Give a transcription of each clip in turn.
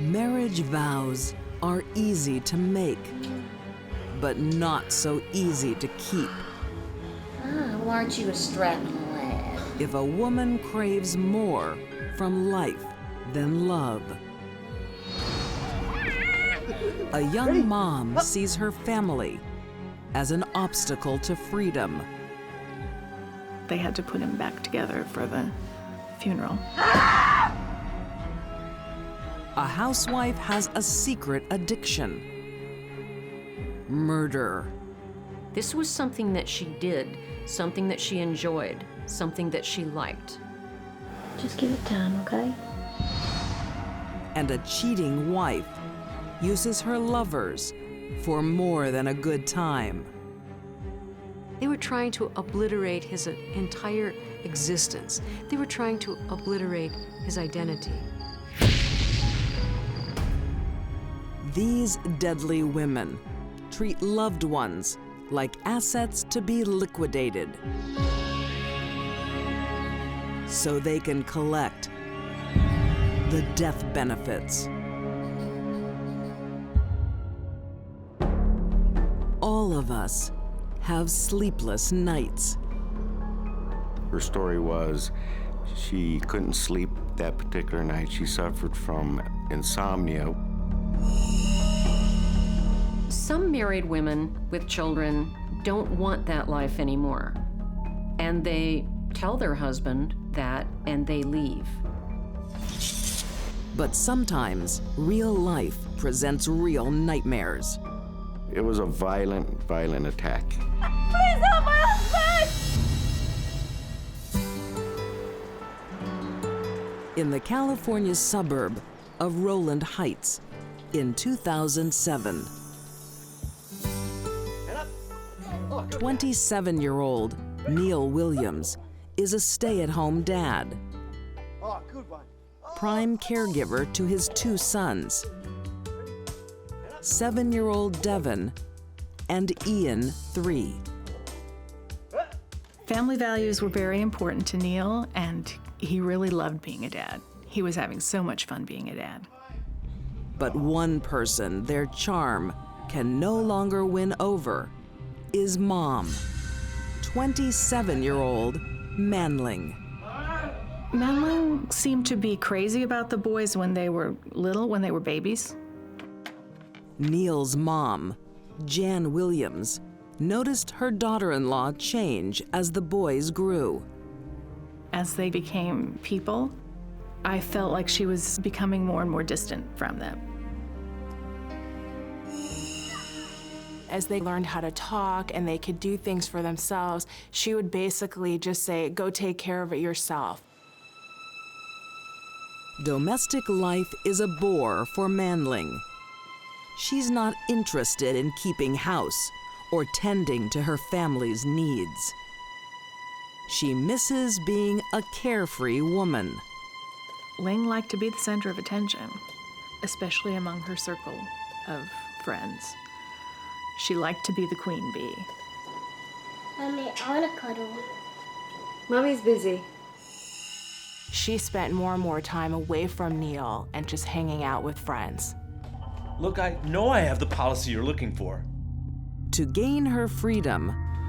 Marriage vows are easy to make, but not so easy to keep. Well, aren't you a strapping lad? If a woman craves more from life than love. A young mom sees her family as an obstacle to freedom. They had to put him back together for the funeral. A housewife has a secret addiction. Murder. This was something that she did, something that she enjoyed, something that she liked. Just give it time, okay? And a cheating wife uses her lovers for more than a good time. They were trying to obliterate his entire existence. They were trying to obliterate his identity. These deadly women treat loved ones like assets to be liquidated so they can collect the death benefits. All of us have sleepless nights. Her story was she couldn't sleep that particular night. She suffered from insomnia. Some married women with children don't want that life anymore. And they tell their husband that and they leave. But sometimes real life presents real nightmares. It was a violent attack. Please help my husband! In the California suburb of Rowland Heights in 2007. 27-year-old Neil Williams is a stay-at-home dad, prime caregiver to his two sons, 7-year-old Devin and Ian, 3. Family values were very important to Neil, and he really loved being a dad. He was having so much fun being a dad. But one person their charm can no longer win over is mom, 27-year-old Manling. Manling seemed to be crazy about the boys when they were little, when they were babies. Neil's mom, Jan Williams, noticed her daughter-in-law change as the boys grew. As they became people, I felt like she was becoming more and more distant from them. As they learned how to talk and they could do things for themselves, she would basically just say, go take care of it yourself. Domestic life is a bore for Manling. She's not interested in keeping house or tending to her family's needs. She misses being a carefree woman. Ling liked to be the center of attention, especially among her circle of friends. She liked to be the queen bee. Mommy, I want to cuddle. Mommy's busy. She spent more and more time away from Neil and just hanging out with friends. Look, I know I have the policy you're looking for. To gain her freedom,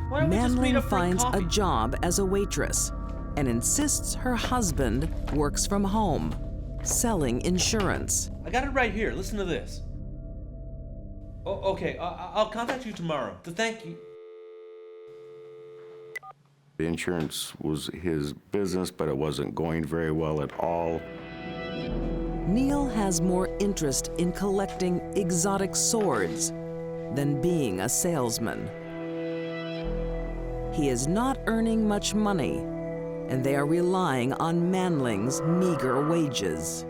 Why don't we just meet Manling up for finds a coffee? job as a waitress and insists her husband works from home, selling insurance. I got it right here. Listen to this. Oh, okay, I'll contact you tomorrow to thank you. The insurance was his business, but it wasn't going very well at all. Neil has more interest in collecting exotic swords than being a salesman. He is not earning much money, and they are relying on Manling's meager wages.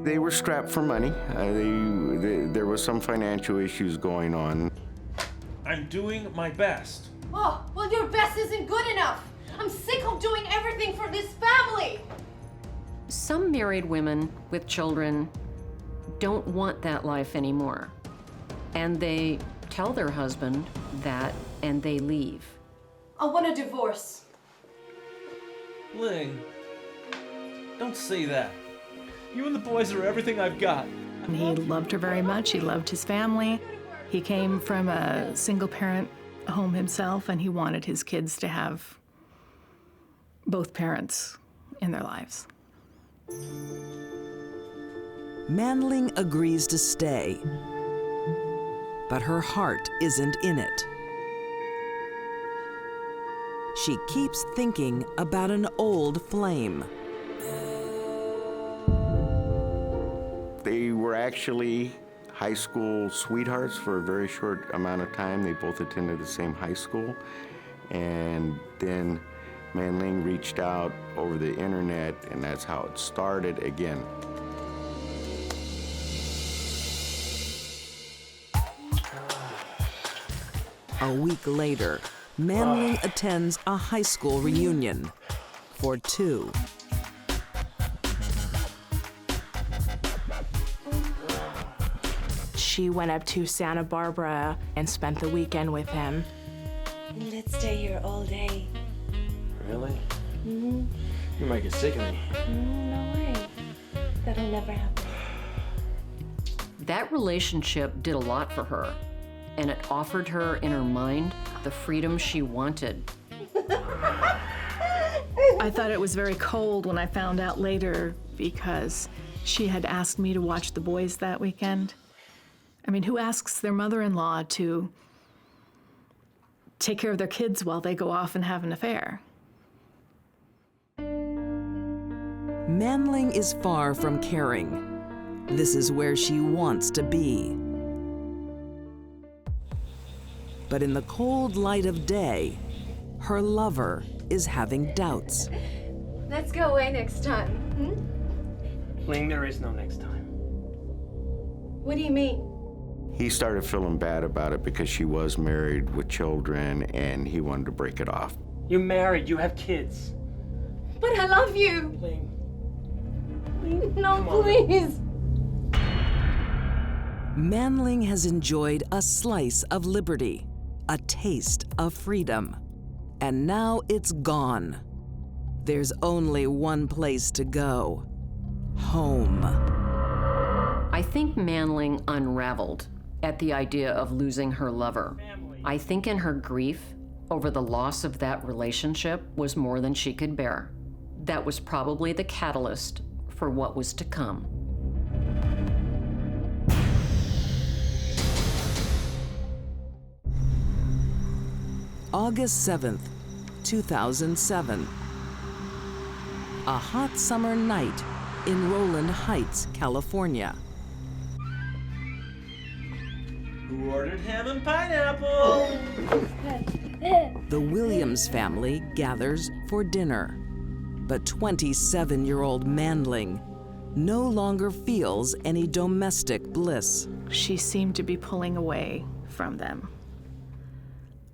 They were strapped for money. There was some financial issues going on. I'm doing my best. Oh, well, your best isn't good enough. I'm sick of doing everything for this family. Some married women with children don't want that life anymore. And they tell their husband that and they leave. I want a divorce. Ling, don't say that. You and the boys are everything I've got. And he loved her very much. He loved his family. He came from a single-parent home himself, and he wanted his kids to have both parents in their lives. Manling agrees to stay, but her heart isn't in it. She keeps thinking about an old flame. They were actually high school sweethearts for a very short amount of time. They both attended the same high school. And then Manling reached out over the internet, and that's how it started again. A week later, Manling attends a high school reunion for two. She went up to Santa Barbara and spent the weekend with him. Let's stay here all day. Really? Mm-hmm. You might get sick of me. No way. That'll never happen. That relationship did a lot for her, and it offered her in her mind the freedom she wanted. I thought it was very cold when I found out later because she had asked me to watch the boys that weekend. I mean, who asks their mother-in-law to take care of their kids while they go off and have an affair? Manling is far from caring. This is where she wants to be. But in the cold light of day, her lover is having doubts. Let's go away next time. Ling, there is no next time. What do you mean? He started feeling bad about it because she was married with children, and he wanted to break it off. You're married, you have kids. But I love you. Ling. No, please. Manling has enjoyed a slice of liberty, a taste of freedom, and now it's gone. There's only one place to go: home. I think Manling unraveled at the idea of losing her lover. I think in her grief over the loss of that relationship was more than she could bear. That was probably the catalyst for what was to come. August 7th, 2007. A hot summer night in Rowland Heights, California. Who ordered ham and pineapple? The Williams family gathers for dinner. But 27-year-old Manling no longer feels any domestic bliss. She seemed to be pulling away from them.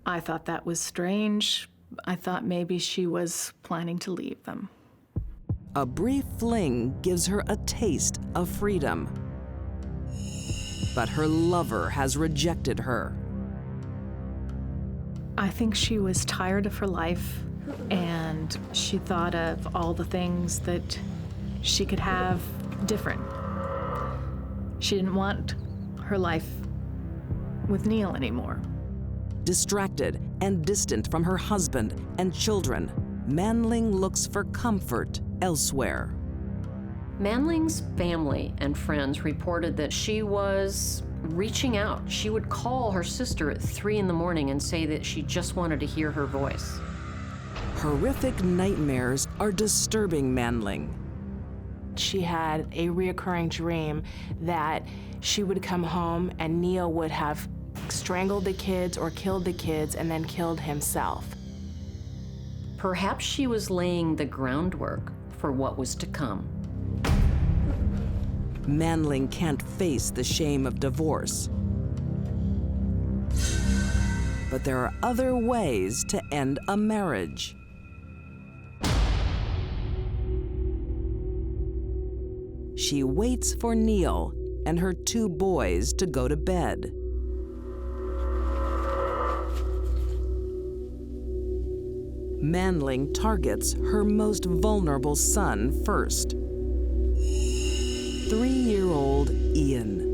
I thought that was strange. I thought maybe she was planning to leave them. A brief fling gives her a taste of freedom. But her lover has rejected her. I think she was tired of her life, and she thought of all the things that she could have different. She didn't want her life with Neil anymore. Distracted and distant from her husband and children, Manling looks for comfort elsewhere. Manling's family and friends reported that she was reaching out. She would call her sister at 3 in the morning and say that she just wanted to hear her voice. Horrific nightmares are disturbing Manling. She had a reoccurring dream that she would come home and Neil would have strangled the kids or killed the kids and then killed himself. Perhaps she was laying the groundwork for what was to come. Manling can't face the shame of divorce. But there are other ways to end a marriage. She waits for Neil and her 2 boys to go to bed. Manling targets her most vulnerable son first. 3-year-old Ian.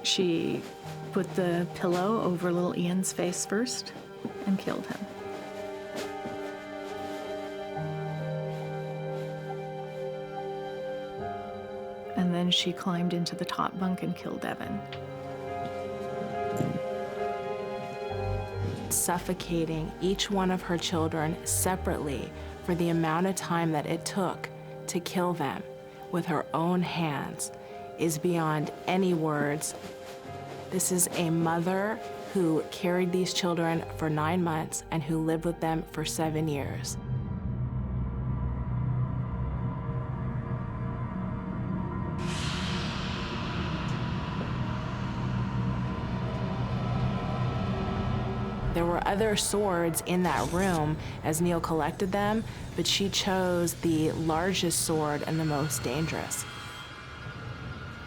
She put the pillow over little Ian's face first and killed him. And then she climbed into the top bunk and killed Evan. Suffocating each one of her children separately for the amount of time that it took to kill them with her own hands is beyond any words. This is a mother who carried these children for 9 months and who lived with them for 7 years. There were other swords in that room as Neil collected them, but she chose the largest sword and the most dangerous.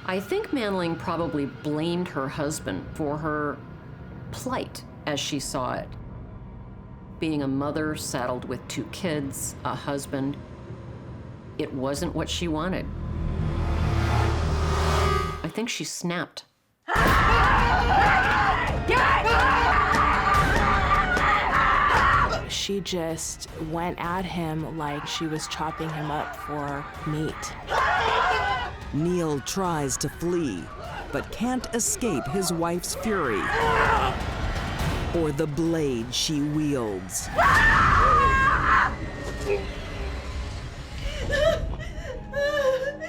I think Manling probably blamed her husband for her plight as she saw it. Being a mother saddled with 2 kids, a husband, it wasn't what she wanted. I think she snapped. She just went at him like she was chopping him up for meat. Neil tries to flee, but can't escape his wife's fury or the blade she wields.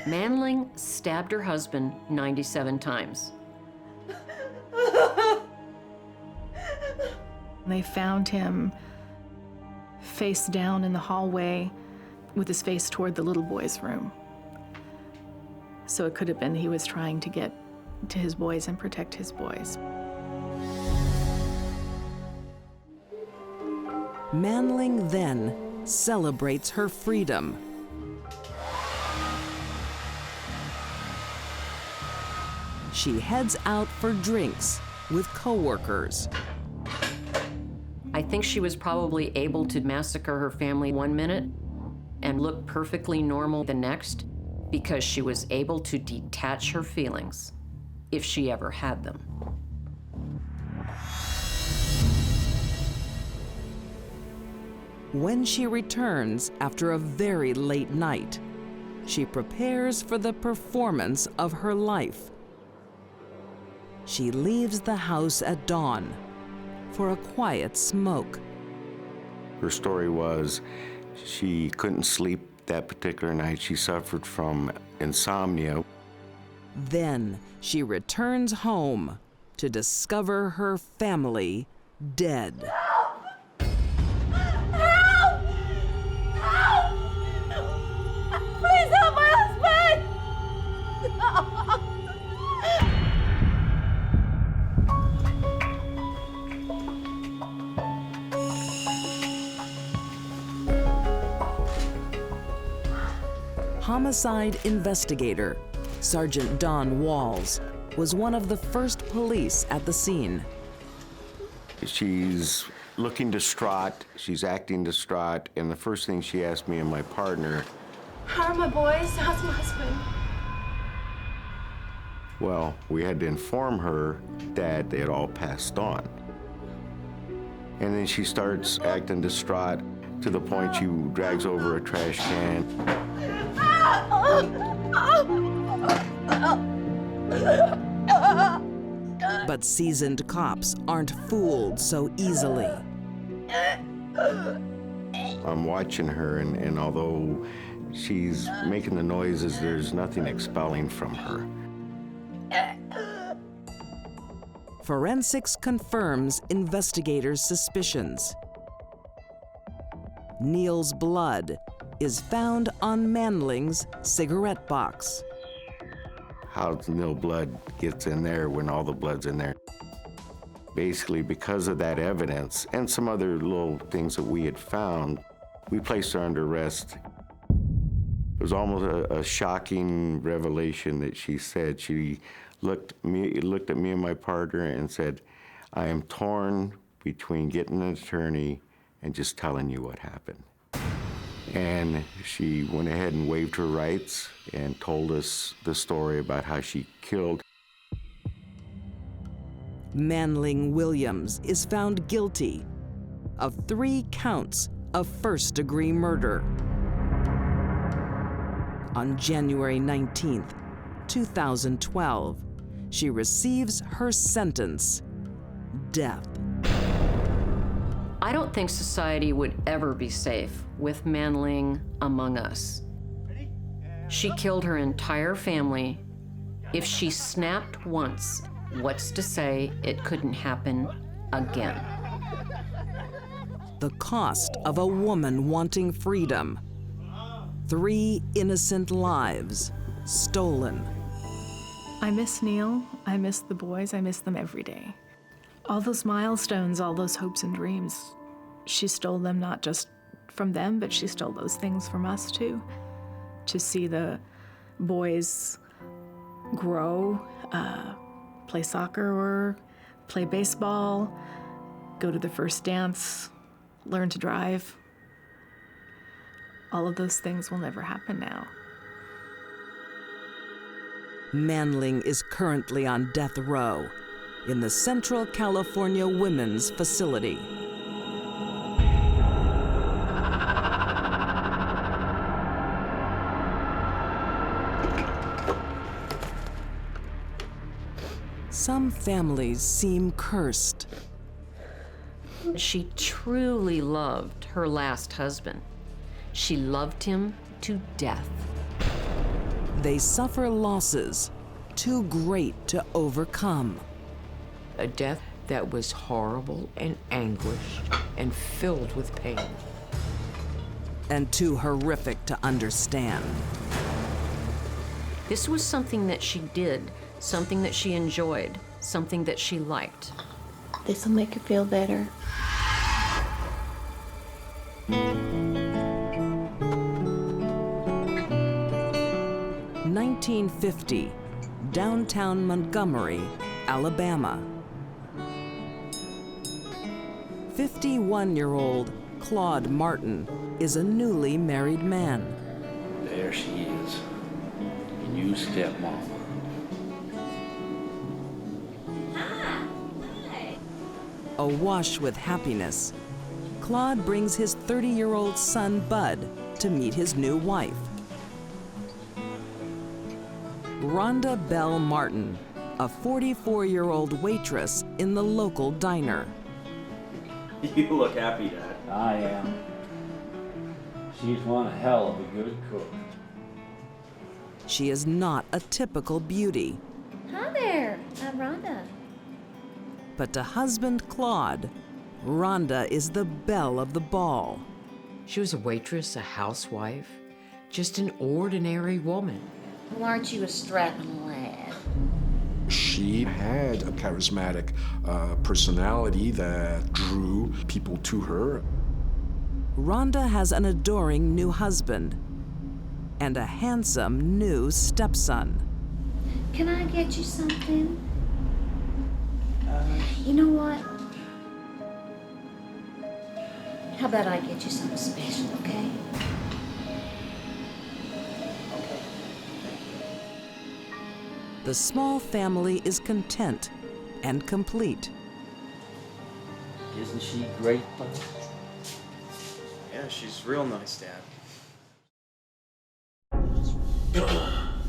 Manling stabbed her husband 97 times. They found him face down in the hallway with his face toward the little boy's room. So it could have been he was trying to get to his boys and protect his boys. Manling then celebrates her freedom. She heads out for drinks with coworkers. I think she was probably able to massacre her family 1 minute and look perfectly normal the next because she was able to detach her feelings, if she ever had them. When she returns after a very late night, she prepares for the performance of her life. She leaves the house at dawn for a quiet smoke. Her story was she couldn't sleep that particular night. She suffered from insomnia. Then she returns home to discover her family dead. Help! Help! Please help my husband! Homicide investigator Sergeant Don Walls was one of the first police at the scene. She's looking distraught, she's acting distraught, and the first thing she asked me and my partner, How are my boys? How's my husband? well, we had to inform her that they had all passed on. And then she starts acting distraught to the point she drags over a trash can. But seasoned cops aren't fooled so easily. I'm watching her, and although she's making the noises, there's nothing expelling from her. Forensics confirms investigators' suspicions. Neil's blood is found on Manling's cigarette box. How no blood gets in there when all the blood's in there. Basically, because of that evidence and some other little things that we had found, we placed her under arrest. It was almost a shocking revelation that she said. She looked at me and my partner and said, I am torn between getting an attorney and just telling you what happened. And she went ahead and waived her rights and told us the story about how she killed. Manling Williams is found guilty of 3 counts of first-degree murder. On January 19th, 2012, she receives her sentence, death. I don't think society would ever be safe with Manling among us. She killed her entire family. If she snapped once, what's to say it couldn't happen again? The cost of a woman wanting freedom. 3 innocent lives stolen. I miss Neil, I miss the boys, I miss them every day. All those milestones, all those hopes and dreams, she stole them not just from them, but she stole those things from us too. To see the boys grow, play soccer or play baseball, go to the first dance, learn to drive. All of those things will never happen now. Manling is currently on death row in the Central California Women's Facility. Some families seem cursed. She truly loved her last husband. She loved him to death. They suffer losses too great to overcome. A death that was horrible and anguished and filled with pain. And too horrific to understand. This was something that she did, something that she enjoyed, something that she liked. This'll make you feel better. In 1950, downtown Montgomery, Alabama. 51-year-old Claude Martin is a newly married man. There she is, your new stepmama. Awash with happiness, Claude brings his 30-year-old son, Bud, to meet his new wife. Rhonda Bell Martin, a 44-year-old waitress in the local diner. You look happy, Dad. I am. She's one hell of a good cook. She is not a typical beauty, Hi there, I'm Rhonda. but to husband Claude, Rhonda is the belle of the ball. She was a waitress, a housewife, just an ordinary woman. Well, aren't you a strapping lad? She had a charismatic personality that drew people to her. Rhonda has an adoring new husband and a handsome new stepson. Can I get you something? You know what? How about I get you something special, okay? The small family is content and complete. Isn't she great, Bud? Yeah, she's real nice, Dad.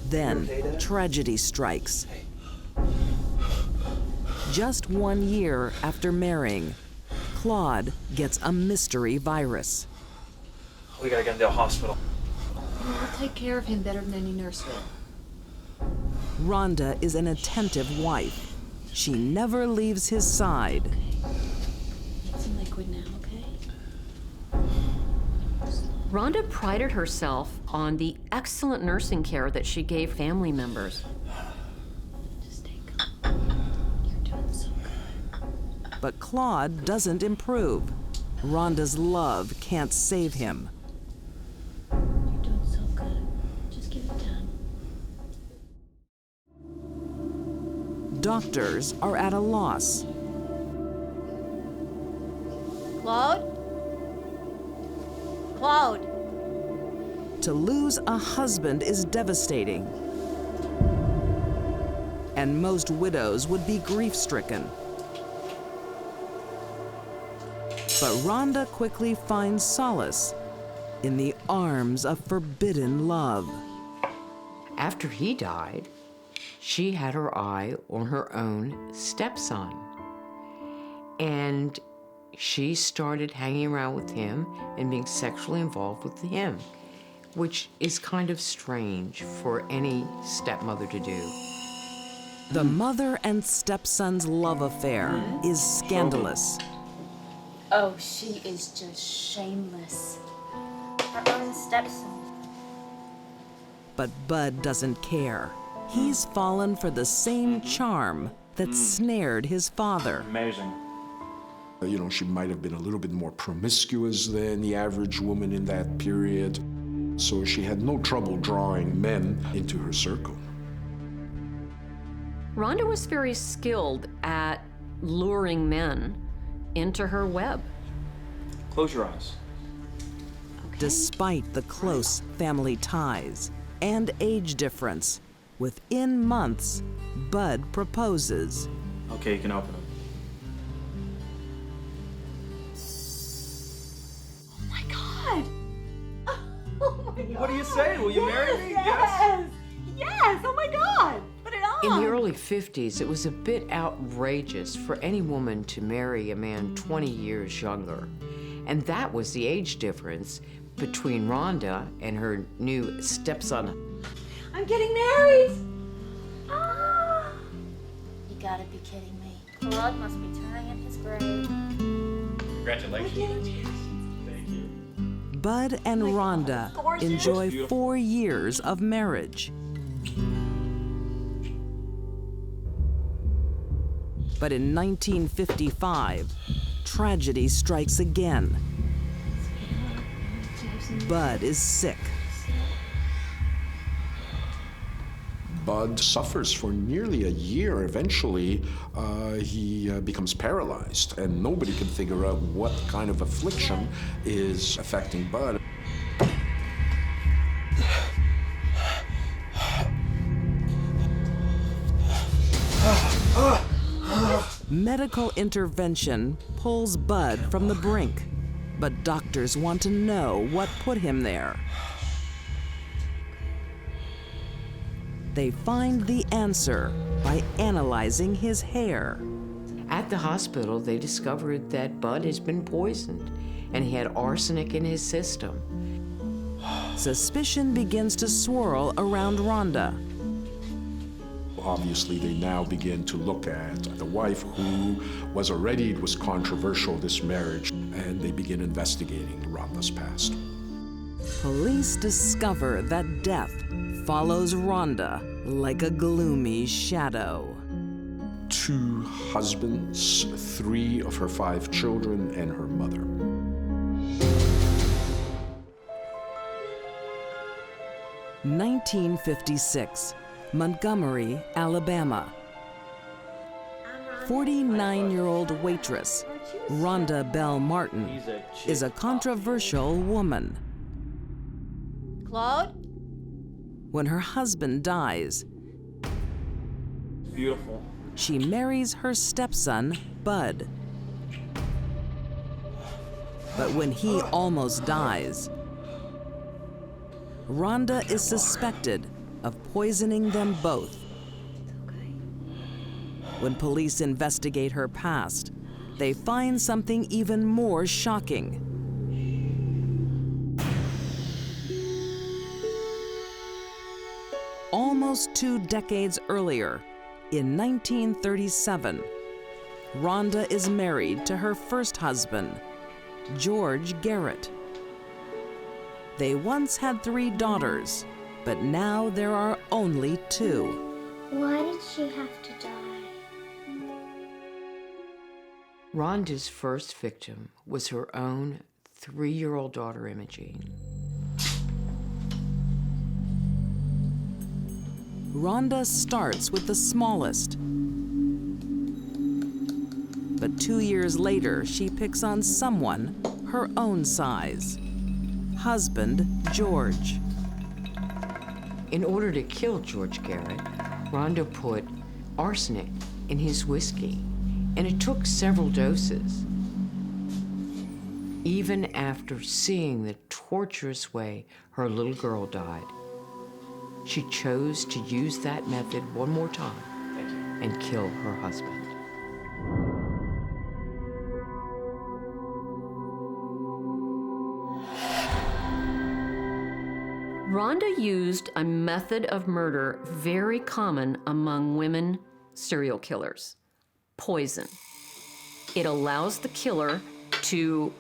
Then tragedy strikes. Just 1 year after marrying, Claude gets a mystery virus. We gotta get him to the hospital. I'll take care of him better than any nurse will. Rhonda is an attentive wife. She never leaves his side. Get some liquid now, okay? Rhonda prided herself on the excellent nursing care that she gave family members. Just take it. You're doing so good. But Claude doesn't improve. Rhonda's love can't save him. You're doing so good. Doctors are at a loss. Claude? Claude? To lose a husband is devastating, and most widows would be grief-stricken. But Rhonda quickly finds solace in the arms of forbidden love. After he died, she had her eye on her own stepson. And she started hanging around with him and being sexually involved with him, which is kind of strange for any stepmother to do. The mother and stepson's love affair is scandalous. Oh, she is just shameless. Her own stepson. But Bud doesn't care. He's fallen for the same charm that snared his father. Amazing. You know, she might have been a little bit more promiscuous than the average woman in that period, so she had no trouble drawing men into her circle. Rhonda was very skilled at luring men into her web. Close your eyes. Despite the close family ties and age difference, within months, Bud proposes. Okay, you can open them. Oh my God! Oh my God! What do you say? Will you marry me? Yes! Yes! Oh my God! Put it on! In the early 50s, it was a bit outrageous for any woman to marry a man 20 years younger. And that was the age difference between Rhonda and her new stepson. I'm getting married! Ah! You gotta be kidding me. Claude must be turning in his grave. Congratulations. Thank you. Bud and Rhonda enjoy 4 years of marriage. But in 1955, tragedy strikes again. Bud is sick. Bud suffers for nearly a year. Eventually, he becomes paralyzed, and nobody can figure out what kind of affliction is affecting Bud. Medical intervention pulls Bud from the brink, but doctors want to know what put him there. They find the answer by analyzing his hair. At the hospital, they discovered that Bud has been poisoned, and he had arsenic in his system. Suspicion begins to swirl around Rhonda. Obviously, they now begin to look at the wife who was already, it was controversial, this marriage, and they begin investigating Rhonda's past. Police discover that death follows Rhonda like a gloomy shadow. 2 husbands, 3 of her 5 children, and her mother. (1956), Montgomery, Alabama. 49-year-old waitress Rhonda Bell Martin is a controversial woman. Claude? When her husband dies, Beautiful. she marries her stepson, Bud. But when he almost dies, Rhonda is suspected of poisoning them both. When police investigate her past, they find something even more shocking. Almost 2 decades earlier, in 1937, Rhonda is married to her first husband, George Garrett. They once had 3 daughters, but now there are only 2. Why did she have to die? Rhonda's first victim was her own 3-year-old daughter, Imogene. Rhonda starts with the smallest, But 2 years later, she picks on someone her own size. Husband, George. In order to kill George Garrett, Rhonda put arsenic in his whiskey, and it took several doses. Even after seeing the torturous way her little girl died, she chose to use that method one more time and kill her husband. Rhonda used a method of murder very common among women serial killers: poison. It allows the killer to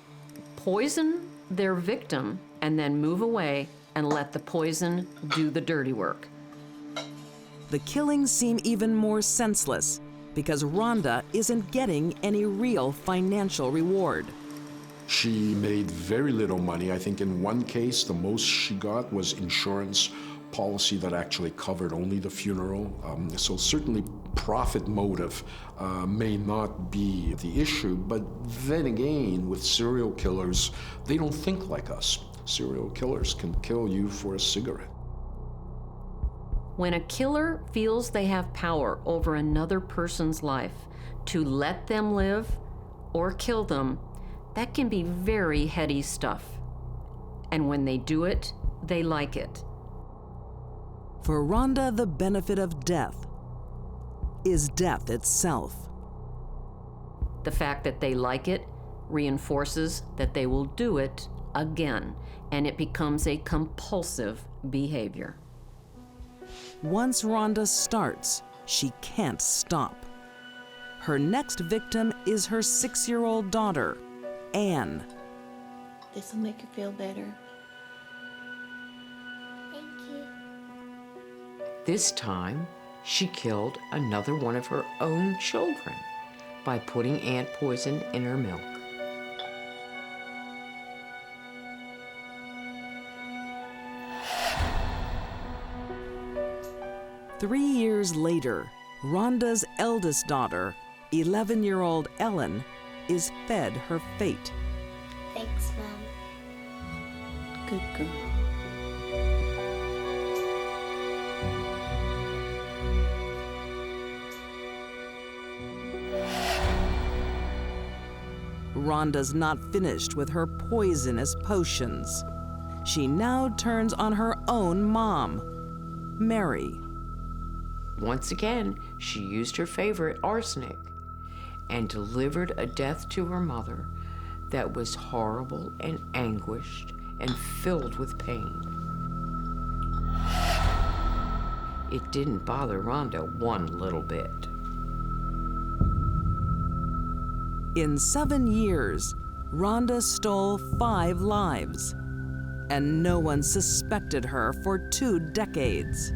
poison their victim and then move away and let the poison do the dirty work. The killings seem even more senseless because Rhonda isn't getting any real financial reward. She made very little money. I think in one case, the most she got was insurance policy that actually covered only the funeral. So certainly profit motive may not be the issue, but then again, with serial killers, they don't think like us. Serial killers can kill you for a cigarette. When a killer feels they have power over another person's life to let them live or kill them, that can be very heady stuff. And when they do it, they like it. For Rhonda, the benefit of death is death itself. The fact that they like it reinforces that they will do it again, and it becomes a compulsive behavior. Once Rhonda starts, she can't stop. Her next victim is her 6-year-old daughter, Anne. This'll make you feel better. Thank you. This time, she killed another one of her own children by putting ant poison in her milk. Three years later, Rhonda's eldest daughter, 11-year-old Ellen, is fed her fate. Thanks, Mom. Good girl. Rhonda's not finished with her poisonous potions. She now turns on her own mom, Mary. Once again, she used her favorite, arsenic, and delivered a death to her mother that was horrible and anguished and filled with pain. It didn't bother Rhonda one little bit. In 7 years, Rhonda stole 5 lives, and no one suspected her for 2 decades.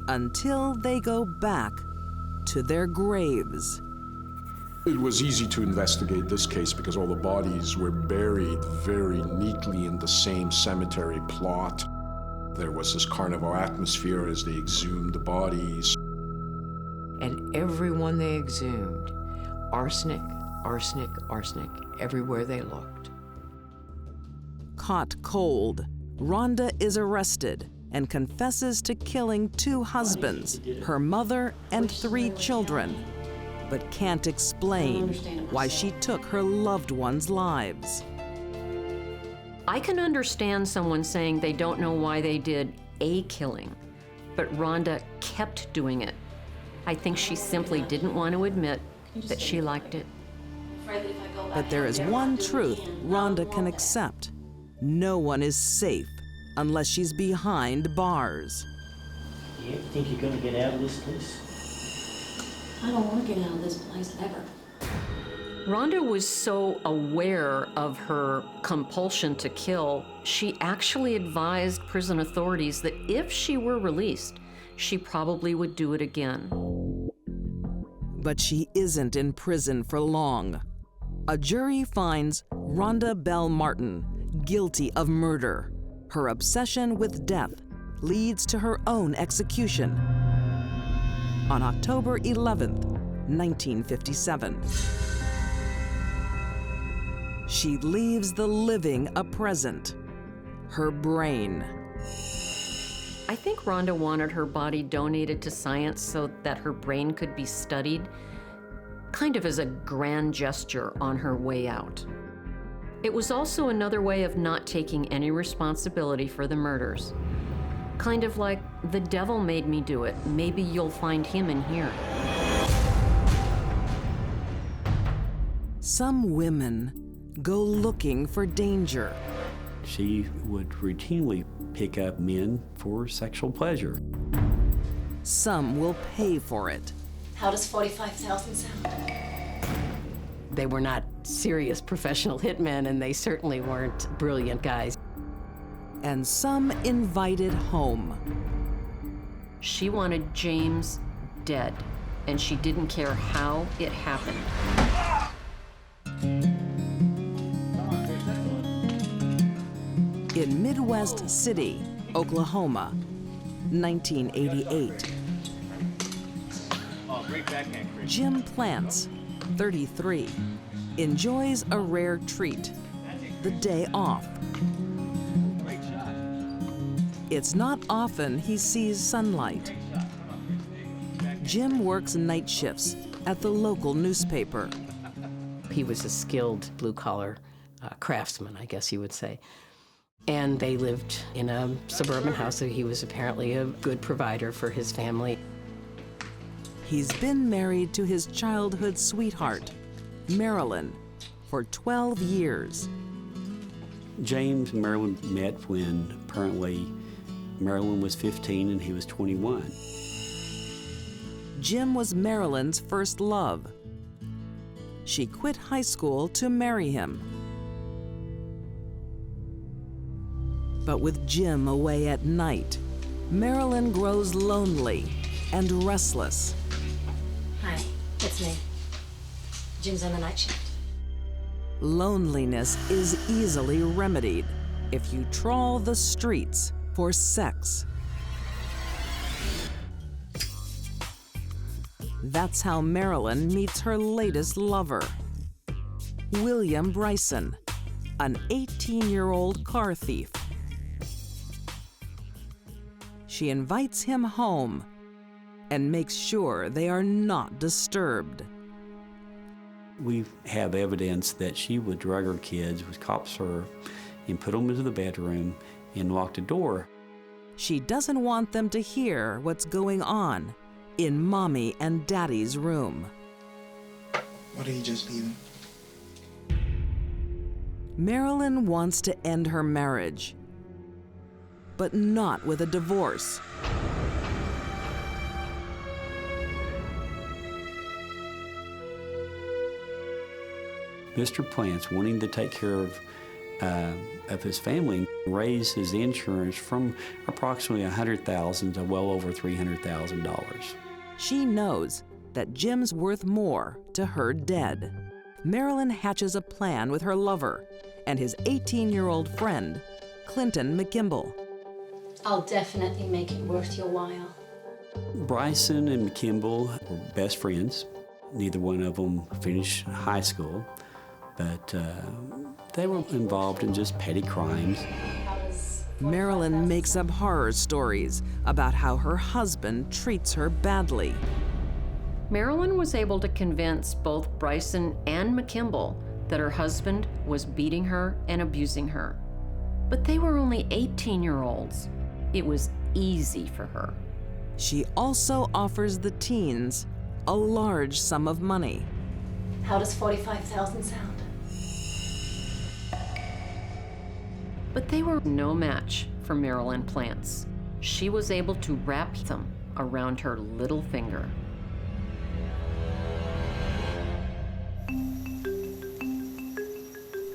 Until they go back to their graves. It was easy to investigate this case because all the bodies were buried very neatly in the same cemetery plot. There was this carnival atmosphere as they exhumed the bodies. And everyone they exhumed, arsenic, arsenic, arsenic, everywhere they looked. Caught cold, Rhonda is arrested and confesses to killing 2 husbands, her mother, and 3 children, but can't explain why she took her loved ones' lives. I can understand someone saying they don't know why they did a killing, but Rhonda kept doing it. I think she simply didn't want to admit that she liked it. But there is one truth Rhonda can accept. No one is safe unless she's behind bars. You think you're gonna get out of this place? I don't want to get out of this place ever. Rhonda was so aware of her compulsion to kill, she actually advised prison authorities that if she were released, she probably would do it again. But she isn't in prison for long. A jury finds Rhonda Bell Martin guilty of murder. Her obsession with death leads to her own execution. on October 11th, 1957. She leaves the living a present, her brain. I think Rhonda wanted her body donated to science so that her brain could be studied, kind of as a grand gesture on her way out. It was also another way of not taking any responsibility for the murders. Kind of like, the devil made me do it. Maybe you'll find him in here. Some women go looking for danger. She would routinely pick up men for sexual pleasure. Some will pay for it. How does 45,000 sound? They were not serious professional hitmen, and they certainly weren't brilliant guys. And some invited home. She wanted James dead, and she didn't care how it happened. In Midwest City, Oklahoma, 1988. Jim Plants, 33, enjoys a rare treat, the day off. It's not often he sees sunlight. Jim works night shifts at the local newspaper. He was a skilled blue-collar craftsman, I guess you would say. And they lived in a suburban house, so he was apparently a good provider for his family. He's been married to his childhood sweetheart, Marilyn, for 12 years. James and Marilyn met when apparently Marilyn was 15 and he was 21. Jim was Marilyn's first love. She quit high school to marry him. But with Jim away at night, Marilyn grows lonely and restless. Hi, it's me. Jim's on the night shift. Loneliness is easily remedied if you trawl the streets for sex. That's how Marilyn meets her latest lover, William Bryson, an 18-year-old car thief. She invites him home and makes sure they are not disturbed. We have evidence that she would drug her kids with cough syrup and put them into the bedroom and lock the door. She doesn't want them to hear what's going on in Mommy and Daddy's room. Why did he just leave him? Marilyn wants to end her marriage, but not with a divorce. Mr. Plants, wanting to take care of his family, raised his insurance from approximately $100,000 to well over $300,000. She knows that Jim's worth more to her dead. Marilyn hatches a plan with her lover and his 18-year-old friend, Clinton McKimball. I'll definitely make it worth your while. Bryson and McKimball were best friends. Neither one of them finished high school, but they were involved in just petty crimes. Marilyn makes up horror stories about how her husband treats her badly. Marilyn was able to convince both Bryson and McKimball that her husband was beating her and abusing her. But they were only 18-year-olds. It was easy for her. She also offers the teens a large sum of money. How does 45,000 sound? But they were no match for Marilyn Plants. She was able to wrap them around her little finger.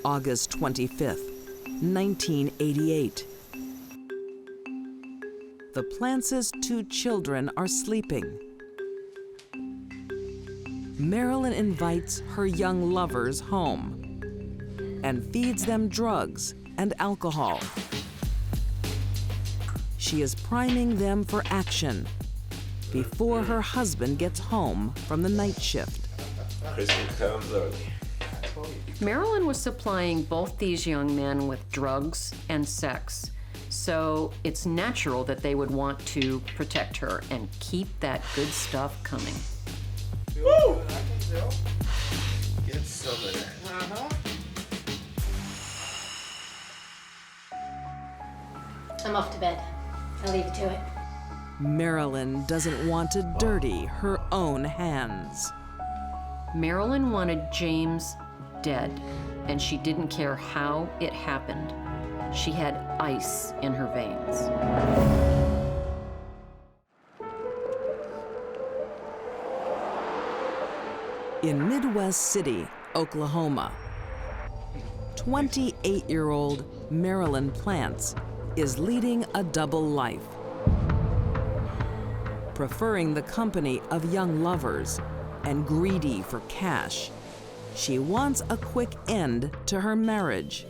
August 25th, 1988. The Plants' 2 children are sleeping. Marilyn invites her young lovers home and feeds them drugs and alcohol. She is priming them for action before her husband gets home from the night shift. Christmas comes early. Marilyn was supplying both these young men with drugs and sex, so it's natural that they would want to protect her and keep that good stuff coming. Woo! Get some of that. I'm off to bed. I'll leave you to it. Marilyn doesn't want to dirty her own hands. Marilyn wanted James dead, and she didn't care how it happened. She had ice in her veins. In Midwest City, Oklahoma, 28-year-old Marilyn Plants is leading a double life. Preferring the company of young lovers and greedy for cash, she wants a quick end to her marriage.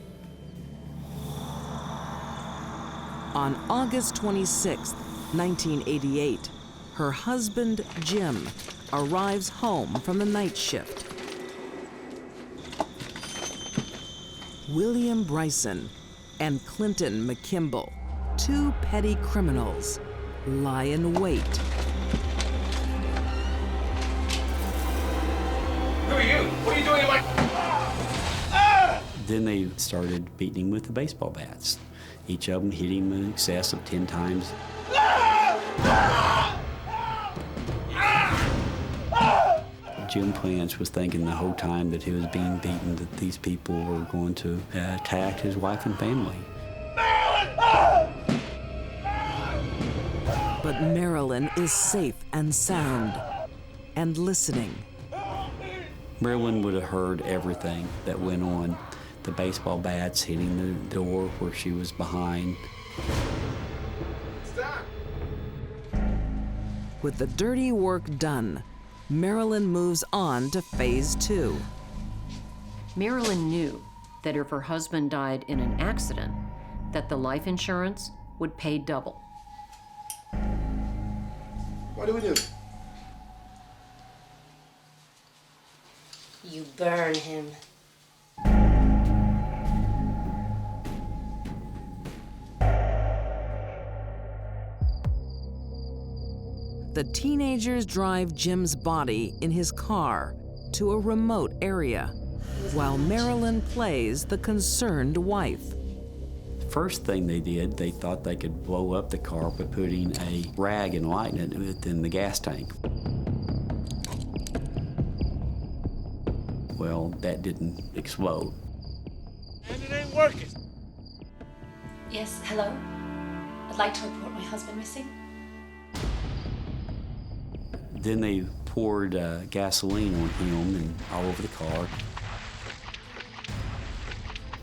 On August 26, 1988, her husband, Jim, arrives home from the night shift. William Bryson and Clinton McKimball, two petty criminals, lie in wait. Who are you? What are you doing in my... Then they started beating him with the baseball bats. Each of them hit him in excess of 10 times. Jim Plants was thinking the whole time that he was being beaten that these people were going to attack his wife and family. But Marilyn is safe and sound and listening. Marilyn would have heard everything that went on. The baseball bats hitting the door where she was behind. Stop! With the dirty work done, Marilyn moves on to phase 2. Marilyn knew that if her husband died in an accident, that the life insurance would pay double. What do we do? You burn him. The teenagers drive Jim's body in his car to a remote area, while Marilyn plays the concerned wife. First thing they did, they thought they could blow up the car by putting a rag and lighting it within the gas tank. Well, that didn't explode. And it ain't working. Yes, hello? I'd like to report my husband missing. Then they poured gasoline on him and all over the car.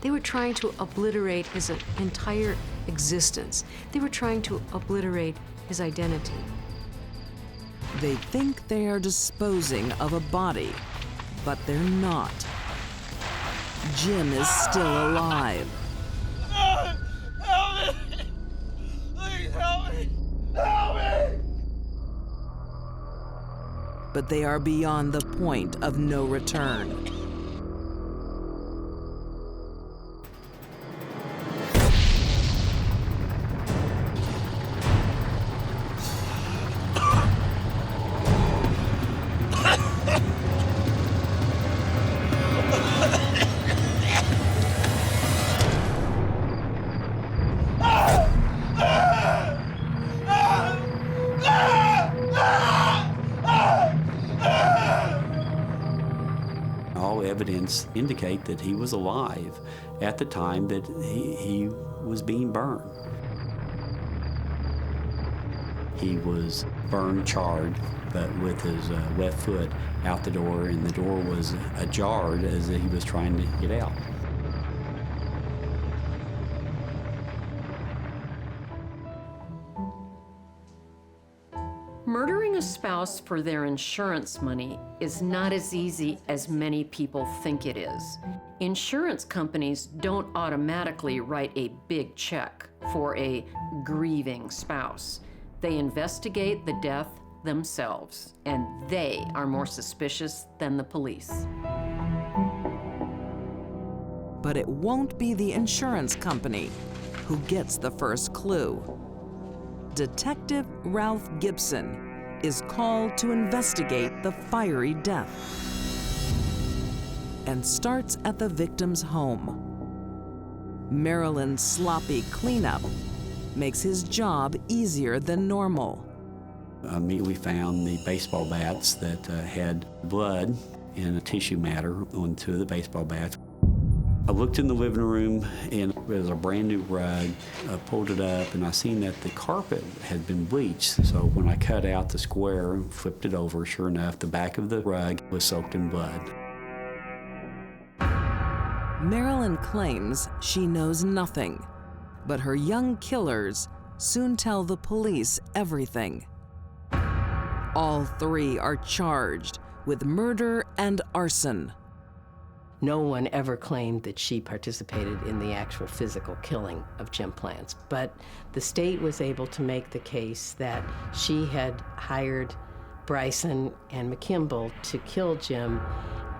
They were trying to obliterate his entire existence. They were trying to obliterate his identity. They think they are disposing of a body, but they're not. Jim is still alive. Help me! Please help me! Help me! But they are beyond the point of no return. Evidence indicate that he was alive at the time that he was being burned. He was burned, charred, but with his left foot out the door, and the door was ajar as he was trying to get out. Murdering a spouse for their insurance money is not as easy as many people think it is. Insurance companies don't automatically write a big check for a grieving spouse. They investigate the death themselves, and they are more suspicious than the police. But it won't be the insurance company who gets the first clue. Detective Ralph Gibson is called to investigate the fiery death and starts at the victim's home. Marilyn's sloppy cleanup makes his job easier than normal. Immediately found the baseball bats that had blood and a tissue matter on two of the baseball bats. I looked in the living room and there was a brand new rug. I pulled it up and I seen that the carpet had been bleached. So when I cut out the square and flipped it over, sure enough, the back of the rug was soaked in blood. Marilyn claims she knows nothing, but her young killers soon tell the police everything. All three are charged with murder and arson. No one ever claimed that she participated in the actual physical killing of Jim Plants, but the state was able to make the case that she had hired Bryson and McKimble to kill Jim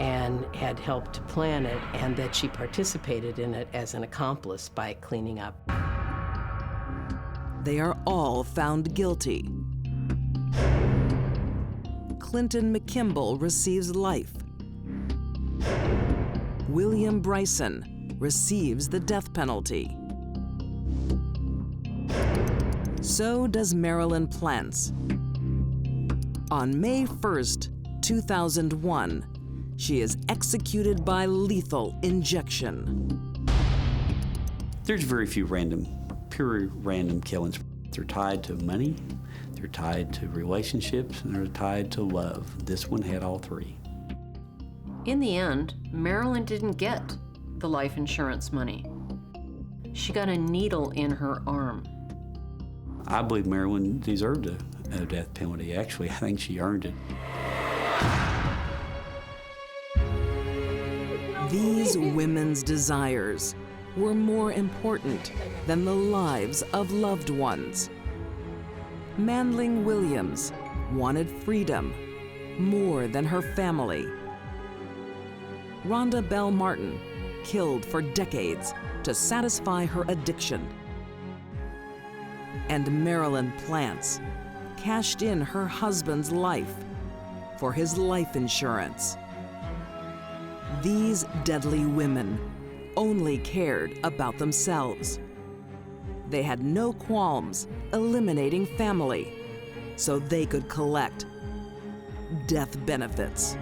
and had helped to plan it, and that she participated in it as an accomplice by cleaning up. They are all found guilty. Clinton McKimble receives life. William Bryson receives the death penalty. So does Marilyn Plants. On May 1st, 2001, she is executed by lethal injection. There's very few pure random killings. They're tied to money, they're tied to relationships, and they're tied to love. This one had all three. In the end, Marilyn didn't get the life insurance money. She got a needle in her arm. I believe Marilyn deserved a death penalty. Actually, I think she earned it. These women's desires were more important than the lives of loved ones. Manling Williams wanted freedom more than her family. Rhonda Bell Martin killed for decades to satisfy her addiction. And Marilyn Plants cashed in her husband's life for his life insurance. These deadly women only cared about themselves. They had no qualms eliminating family so they could collect death benefits.